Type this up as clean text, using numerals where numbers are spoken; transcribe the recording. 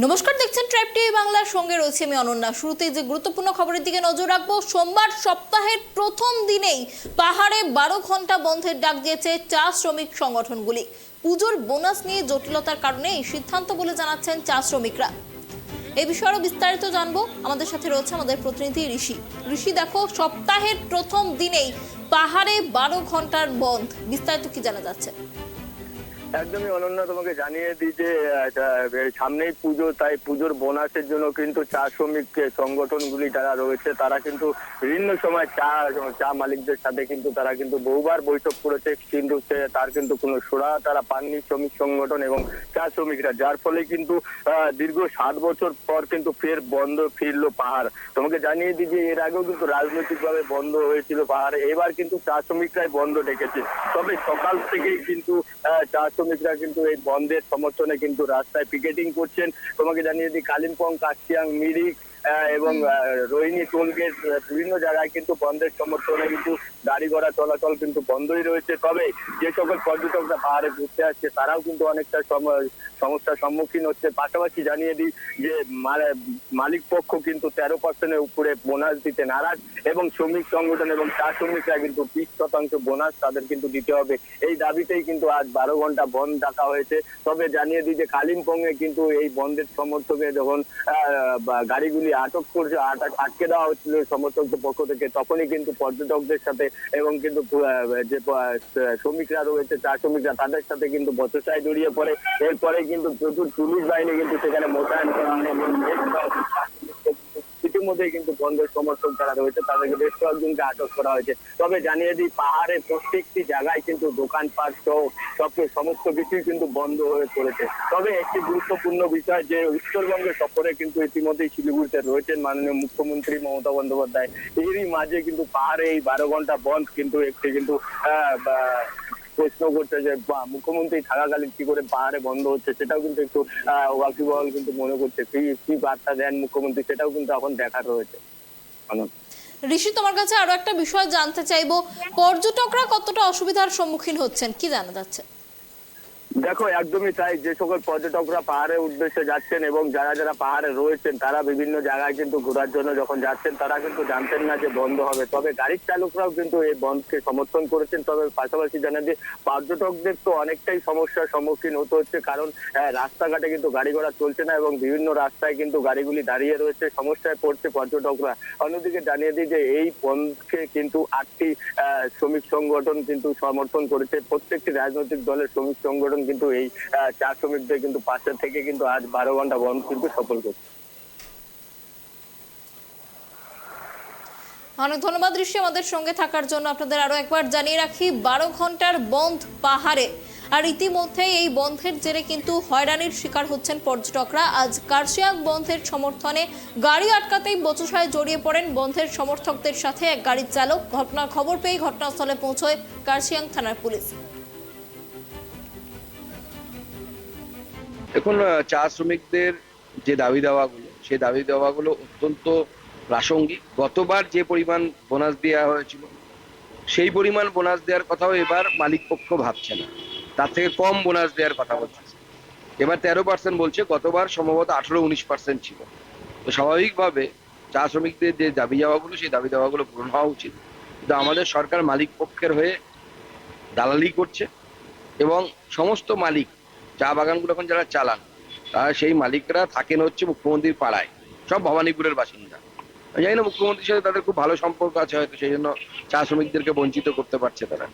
নমস্কার, দেখছেন tribe TV বাংলার সঙ্গে রয়েছে আমি অনন্যা। শুরুতেই যে গুরুত্বপূর্ণ খবরের দিকে নজর রাখবো। সোমবার সপ্তাহের প্রথম দিনেই পাহাড়ে 12 ঘন্টা বন্ধের ডাক দিয়েছে চা শ্রমিক সংগঠনগুলি। পুজোর বোনাস নিয়ে জটিলতার কারণে এই সিদ্ধান্ত বলে জানাচ্ছেন চা শ্রমিকরা। এই বিষয়ে আরো বিস্তারিত জানবো, আমাদের সাথে রয়েছে আমাদের প্রতিনিধি ঋষি। ঋষি, দেখো, সপ্তাহের প্রথম দিনেই পাহাড়ে 12 ঘন্টার বন্ধ, বিস্তারিত কি জানা যাচ্ছে? একদমই অনন্য, তোমাকে জানিয়ে দিই যে সামনেই পুজো, তাই পুজোর বোনাসের জন্য কিন্তু চা শ্রমিক সংগঠনগুলি যারা রয়েছে তারা কিন্তু বিভিন্ন সময় চা মালিকদের সাথে কিন্তু তারা কিন্তু বহুবার বৈঠক করেছে, কিন্তু তার কিন্তু কোনো সুরা তারা পাননি শ্রমিক সংগঠন এবং চা শ্রমিকরা, যার ফলে কিন্তু দীর্ঘ 7 বছর পর কিন্তু ফের বন্ধ ফিরলো পাহাড়। তোমাকে জানিয়ে দিই যে এর আগেও কিন্তু রাজনৈতিকভাবে বন্ধ হয়েছিল পাহাড়ে, এবার কিন্তু চা শ্রমিকরাই বন্ধ ডেকেছে। তবে সকাল থেকেই কিন্তু চা শ্রমিকরা কিন্তু এই বন্ধের সমর্থনে কিন্তু রাস্তায় পিকেটিং করছেন। তোমাকে জানিয়ে দিই কালিম্পং, কার্শিয়াং, মিরিক এবং রোহিণী টোলগেট বিভিন্ন জায়গায় কিন্তু বন্ধের সমর্থনে কিন্তু গাড়ি ঘোড়া চলাচল কিন্তু বন্ধই রয়েছে। তবে যে সকল পর্যটকরা পাহাড়ে ঘুরতে আসছে তারাও কিন্তু অনেকটা সমস্যার সম্মুখীন হচ্ছে। পাশাপাশি জানিয়ে দিই যে মালিক পক্ষ কিন্তু 13% উপরে বোনাস দিতে নারাজ এবং শ্রমিক সংগঠন এবং চা শ্রমিকরা কিন্তু 20% বোনাস তাদের কিন্তু দিতে হবে। এই দাবিতেই কিন্তু আজ 12 ঘন্টা বন্ধ ডাকা হয়েছে। তবে জানিয়ে দিই যে কালিম্পং এ কিন্তু এই বন্ধের সমর্থকে যখন গাড়িগুলি আটকে দেওয়া হচ্ছিল সমর্থকদের পক্ষ থেকে, তখনই কিন্তু পর্যটকদের সাথে এবং কিন্তু যে শ্রমিকরা রয়েছে চা শ্রমিকরা তাদের সাথে কিন্তু বচসায় জড়িয়ে পড়ে। এরপরে কিন্তু প্রচুর পুলিশ বাহিনী কিন্তু সেখানে মোতায়েন করা হয় এবং ইতিমধ্যে কিন্তু বন্ধের সমর্থক যারা রয়েছে তাদেরকে বেশ কয়েকজনকে আটক করা হয়েছে। তবে জানিয়ে দিই পাহাড়ের প্রত্যেকটি জায়গায় কিন্তু দোকানপাট সহ সমস্ত কিছুই কিন্তু বন্ধ হয়ে পড়েছে। তবে একটি গুরুত্বপূর্ণ বিষয় যে উত্তরবঙ্গে সফরে কিন্তু ইতিমধ্যেই শিলিগুড়িতে রয়েছেন মাননীয় মুখ্যমন্ত্রী মমতা বন্দ্যোপাধ্যায়। এরই মাঝে কিন্তু পাহাড়ে এই 12 ঘন্টা বন্ধ কিন্তু একটি কিন্তু প্রশ্ন করছে যে মুখ্যমন্ত্রী থাকাকালীন কি করে পাহাড়ে বন্ধ হচ্ছে, সেটাও কিন্তু একটু ওয়াকিবহাল কিন্তু মনে করছে। কি বার্তা দেন মুখ্যমন্ত্রী সেটাও কিন্তু এখন দেখার রয়েছে। ঋষি, তোমার কাছে আরো একটা বিষয় জানতে চাইবো, পর্যটকরা কতটা অসুবিধার সম্মুখীন হচ্ছেন, কি জানা যাচ্ছে? দেখো, একদমই তাই। যে সকল পর্যটকরা পাহাড়ের উদ্দেশ্যে যাচ্ছেন এবং যারা যারা পাহাড়ে রয়েছেন তারা বিভিন্ন জায়গায় কিন্তু ঘোরার জন্য যখন যাচ্ছেন তারা কিন্তু জানতেন না যে বন্ধ হবে। তবে গাড়ির চালকরাও কিন্তু এই বন্ধকে সমর্থন করেছেন। তবে পাশাপাশি জানা যে পর্যটকদের তো অনেকটাই সমস্যার সম্মুখীন হতে হচ্ছে, কারণ রাস্তাঘাটে কিন্তু গাড়ি ঘোড়া চলছে না এবং বিভিন্ন রাস্তায় কিন্তু গাড়িগুলি দাঁড়িয়ে রয়েছে, সমস্যায় পড়ছে পর্যটকরা। অন্যদিকে জানিয়ে দিই যে এই বন্ধকে কিন্তু 8টি শ্রমিক সংগঠন কিন্তু সমর্থন করেছে। প্রত্যেকটি রাজনৈতিক দলের শ্রমিক সংগঠন কিন্তু এই চা শ্রমিকদের কিন্তু পাশে থেকে কিন্তু আজ 12 ঘন্টা বন্ধ কিন্তু সফল করছে। অনেক ধন্যবাদ ঋষি আমাদের সঙ্গে থাকার জন্য। আপনাদের আরো একবার জানিয়ে রাখি, 12 ঘন্টার বন্ধ পাহাড়ে। আর ইতিমধ্যে এই বন্ধের জেরে কিন্তু হয়রানির শিকার হচ্ছেন পর্যটকরা। আজ কার্শিয়াং বন্ধের সমর্থনে গাড়ি আটকাতেই বচসায় জড়িয়ে পড়েন বন্ধের সমর্থকদের সাথে এক গাড়ির চালক। ঘটনার খবর পেয়ে ঘটনাস্থলে পৌঁছয় কার্শিয়াং থানার পুলিশ। এখন চা শ্রমিকদের যে দাবি দাওয়াগুলো, সেই দাবি দাওয়াগুলো অত্যন্ত প্রাসঙ্গিক। গতবার যে পরিমাণ বোনাস দেওয়া হয়েছিল সেই পরিমাণ বোনাস দেওয়ার কথাও এবার মালিক পক্ষ ভাবছে না, তার থেকে কম বোনাস দেওয়ার কথা বলছে। এবার 13% বলছে, গতবার সম্ভবত 18-19% ছিল। তো স্বাভাবিকভাবে চা শ্রমিকদের যে দাবি দাওয়াগুলো সেই দাবি দাওয়াগুলো পূরণ হওয়া উচিত। কিন্তু আমাদের সরকার মালিক পক্ষের হয়ে দালালি করছে এবং সমস্ত মালিক, চা বাগানগুলো এখন যারা চালান তারা সেই মালিকরা থাকেন হচ্ছে মুখ্যমন্ত্রীর পাড়ায়, সব ভবানীপুরের বাসিন্দা। আমি জানি না মুখ্যমন্ত্রীর সাথে তাদের খুব ভালো সম্পর্ক আছে, হয়তো সেই জন্য চা শ্রমিকদেরকে বঞ্চিত করতে পারছে তারা।